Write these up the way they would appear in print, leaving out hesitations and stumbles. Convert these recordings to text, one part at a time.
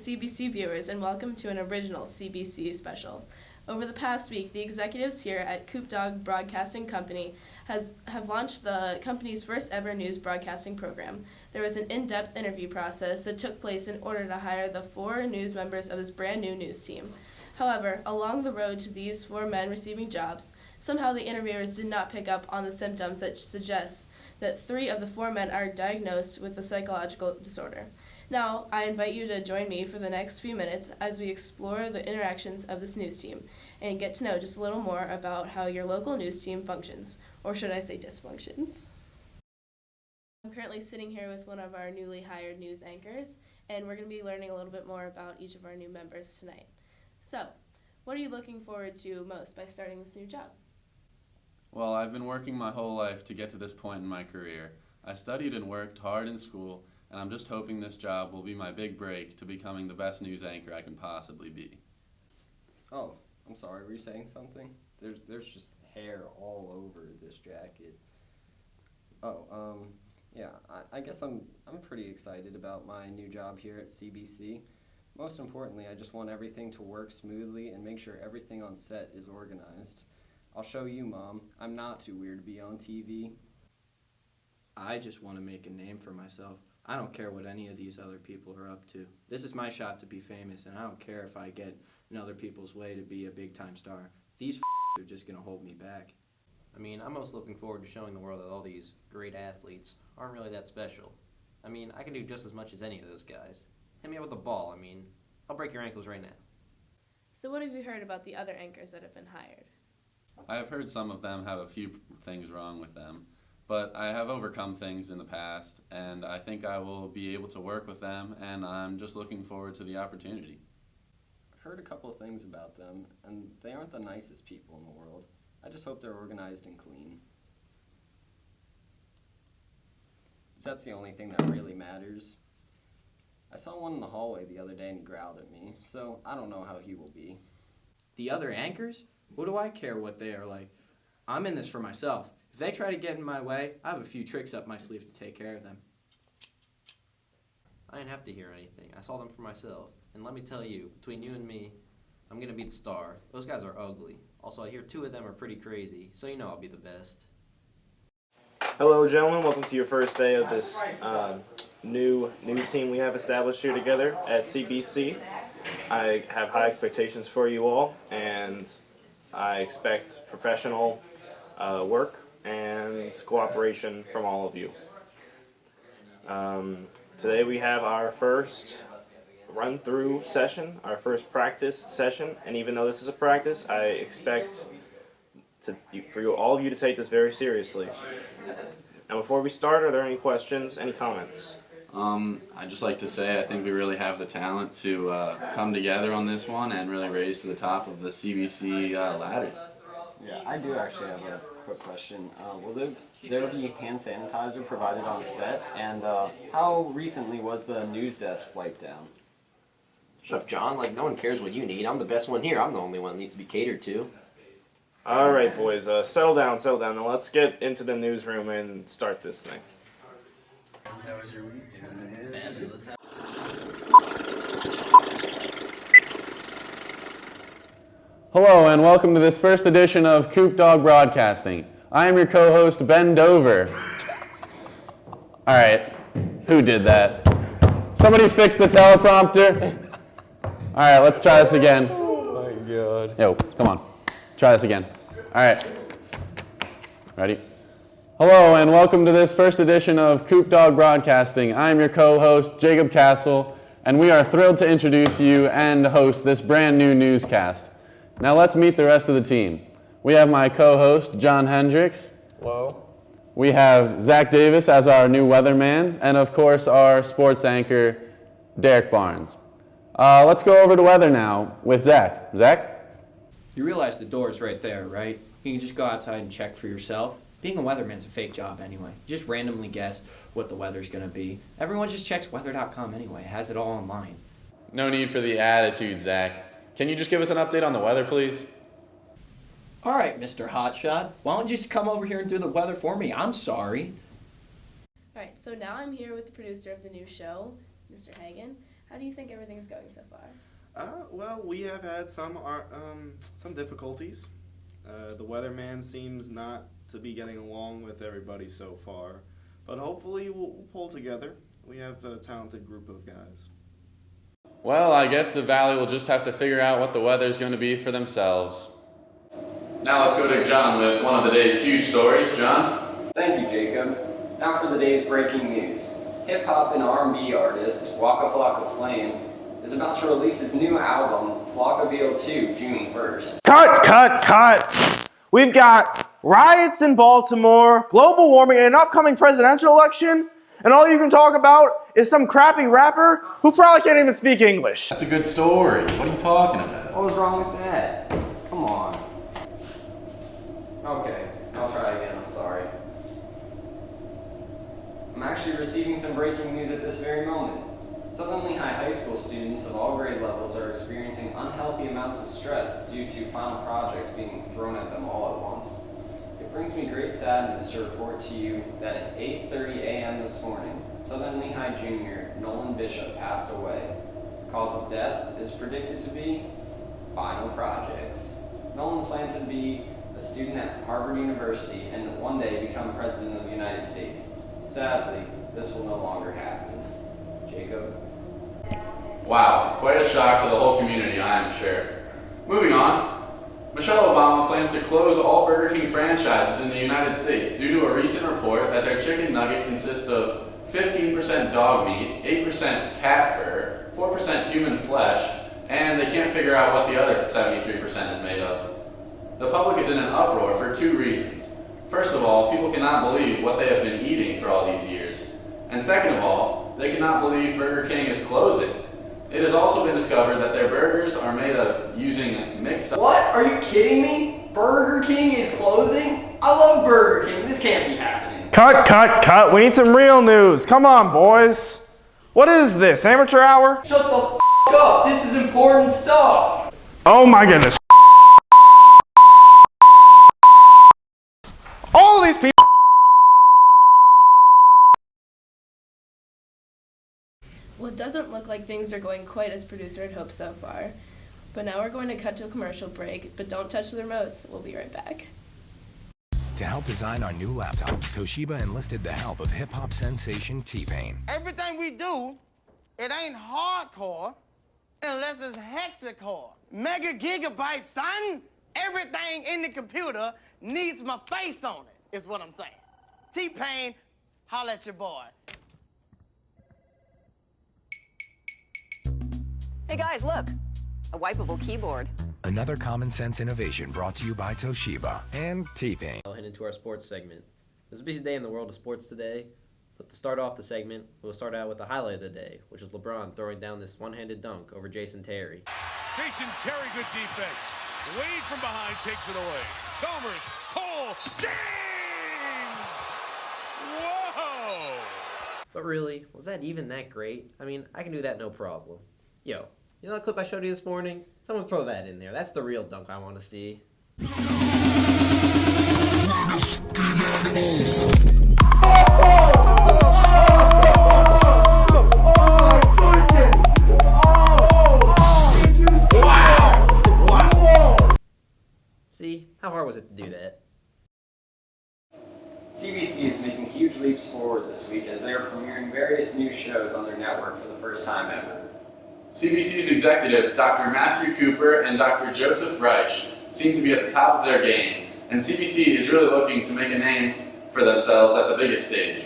CBC viewers, and welcome to an original CBC special. Over the past week, the executives here at Coop Dog Broadcasting Company have launched the company's first ever news broadcasting program. There was an in-depth interview process that took place in order to hire the 4 news members of this brand new news team. However, along the road to these 4 men receiving jobs, somehow the interviewers did not pick up on the symptoms that suggest that 3 of the 4 men are diagnosed with a psychological disorder. Now, I invite you to join me for the next few minutes as we explore the interactions of this news team and get to know just a little more about how your local news team functions, or should I say dysfunctions. I'm currently sitting here with one of our newly hired news anchors, and we're going to be learning a little bit more about each of our new members tonight. So, what are you looking forward to most by starting this new job? Well, I've been working my whole life to get to this point in my career. I studied and worked hard in school, and I'm just hoping this job will be my big break to becoming the best news anchor I can possibly be. Oh, I'm sorry, were you saying something? There's just hair all over this jacket. Yeah, I guess I'm pretty excited about my new job here at CBC. Most importantly, I just want everything to work smoothly and make sure everything on set is organized. I'll show you, Mom. I'm not too weird to be on TV. I just want to make a name for myself. I don't care what any of these other people are up to. This is my shot to be famous, and I don't care if I get in other people's way to be a big-time star. These are just going to hold me back. I mean, I'm most looking forward to showing the world that all these great athletes aren't really that special. I mean, I can do just as much as any of those guys. Hit me up with the ball. I mean, I'll break your ankles right now. So what have you heard about the other anchors that have been hired? I have heard some of them have a few things wrong with them, but I have overcome things in the past, and I think I will be able to work with them, and I'm just looking forward to the opportunity. I've heard a couple of things about them, and they aren't the nicest people in the world. I just hope they're organized and clean. That's the only thing that really matters. I saw one in the hallway the other day and he growled at me, so I don't know how he will be. The other anchors? What do I care what they are like? I'm in this for myself. If they try to get in my way, I have a few tricks up my sleeve to take care of them. I didn't have to hear anything. I saw them for myself. And let me tell you, between you and me, I'm going to be the star. Those guys are ugly. Also, I hear 2 of them are pretty crazy, so you know I'll be the best. Hello, gentlemen. Welcome to your first day of this new news team we have established here together at CBC. I have high expectations for you all, and I expect professional work and cooperation from all of you. Today we have our first run-through session, our first practice session, and even though this is a practice, I expect for all of you to take this very seriously. Now, before we start, are there any questions, any comments? I'd just like to say I think we really have the talent to come together on this one and really raise to the top of the CBC ladder. Yeah, I do actually have a quick question. Will there be hand sanitizer provided on set? And how recently was the news desk wiped down? Shut up, John. Like, no one cares what you need. I'm the best one here. I'm the only one that needs to be catered to. All right, boys, settle down. Now let's get into the newsroom and start this thing. How was your week? Fabulous. Hello, and welcome to this first edition of Coop Dog Broadcasting. I am your co-host, Ben Dover. All right, who did that? Somebody fix the teleprompter. All right, let's try this again. Oh my god. Yo, come on. Try this again. All right. Ready? Hello, and welcome to this first edition of Coop Dog Broadcasting. I'm your co-host, Jacob Castle, and we are thrilled to introduce you and host this brand new newscast. Now let's meet the rest of the team. We have my co-host, John Hendricks. Hello. We have Zach Davis as our new weatherman, and of course our sports anchor, Derek Barnes. Let's go over to weather now with Zach. Zach? You realize the door's right there, right? You can just go outside and check for yourself. Being a weatherman's a fake job anyway. You just randomly guess what the weather's going to be. Everyone just checks weather.com anyway. It has it all online. No need for the attitude, Zach. Can you just give us an update on the weather, please? All right, Mr. Hotshot. Why don't you just come over here and do the weather for me? I'm sorry. All right, so now I'm here with the producer of the new show, Mr. Hagan. How do you think everything's going so far? Well, we have had some difficulties. The weatherman seems not to be getting along with everybody so far, but hopefully we'll pull together. We have a talented group of guys. Well, I guess the Valley will just have to figure out what the weather's going to be for themselves. Now let's go to John with one of the day's huge stories. John? Thank you, Jacob. Now for the day's breaking news. Hip-hop and R&B artist Waka Flocka Flame is about to release his new album, Flockaville 2, June 1st. Cut! We've got riots in Baltimore, global warming, and an upcoming presidential election, and all you can talk about is some crappy rapper who probably can't even speak English. That's a good story. What are you talking about? What was wrong with that? Come on. Okay, I'll try again, I'm sorry. I'm actually receiving some breaking news at this very moment. Southern Lehigh High School students of all grade levels are experiencing unhealthy amounts of stress due to final projects being thrown at them all at once. It brings me great sadness to report to you that at 8:30 a.m. this morning, Southern Lehigh Junior Nolan Bishop passed away. The cause of death is predicted to be final projects. Nolan planned to be a student at Harvard University and one day become President of the United States. Sadly, this will no longer happen. Jacob? Wow, quite a shock to the whole community, I am sure. Moving on, Michelle Obama plans to close all Burger King franchises in the United States due to a recent report that their chicken nugget consists of 15% dog meat, 8% cat fur, 4% human flesh, and they can't figure out what the other 73% is made of. The public is in an uproar for two reasons. First of all, people cannot believe what they have been eating for all these years. And second of all, they cannot believe Burger King is closing. It has also been discovered that their burgers are made of using mixed up. What? Are you kidding me? Burger King is closing? I love Burger King. This can't be happening. Cut. We need some real news. Come on, boys. What is this, amateur hour? Shut the f*** up. This is important stuff. Oh my goodness. All these people. Well, it doesn't look like things are going quite as producer had hoped so far. But now we're going to cut to a commercial break, but don't touch the remotes. We'll be right back. To help design our new laptop, Toshiba enlisted the help of hip-hop sensation T-Pain. Everything we do, it ain't hardcore unless it's hexacore. Mega gigabyte, son. Everything in the computer needs my face on it, is what I'm saying. T-Pain, holla at your boy. Hey guys, look, a wipeable keyboard. Another common sense innovation brought to you by Toshiba and T-Pain. I'll head into our sports segment. There's a busy day in the world of sports today, but to start off the segment, we'll start out with the highlight of the day, which is LeBron throwing down this one-handed dunk over Jason Terry. Jason Terry, good defense. Wade from behind takes it away. Chalmers, Cole, James! Whoa! But really, was that even that great? I mean, I can do that no problem. Yo, you know that clip I showed you this morning? Someone throw that in there. That's the real dunk I want to see. See, how hard was it to do that? CBC is making huge leaps forward this week as they are premiering various new shows on their network for the first time ever. CBC's executives, Dr. Matthew Cooper and Dr. Joseph Reich, seem to be at the top of their game, and CBC is really looking to make a name for themselves at the biggest stage.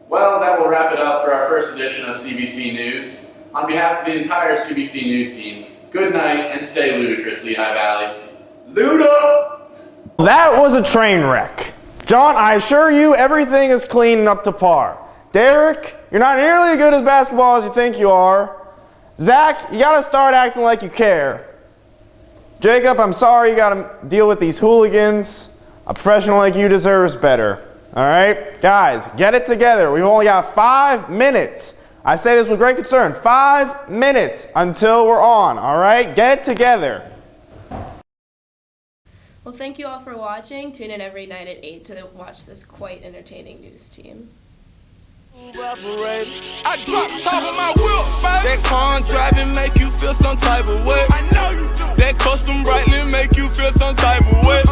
Well, that will wrap it up for our first edition of CBC News. On behalf of the entire CBC News team, good night and stay ludicrous, Lehigh Valley. Luda! That was a train wreck. John, I assure you everything is clean and up to par. Derek, you're not nearly as good as basketball as you think you are. Zach, you gotta start acting like you care. Jacob, I'm sorry you gotta deal with these hooligans. A professional like you deserves better. Alright? Guys, get it together. We've only got 5 minutes. I say this with great concern. 5 minutes until we're on. Alright? Get it together. Well, thank you all for watching. Tune in every night at 8 to watch this quite entertaining news team. Operator. I drop top of my wheel, baby. That car driving make you feel some type of way. I know you do. That custom brightly make you feel some type of way.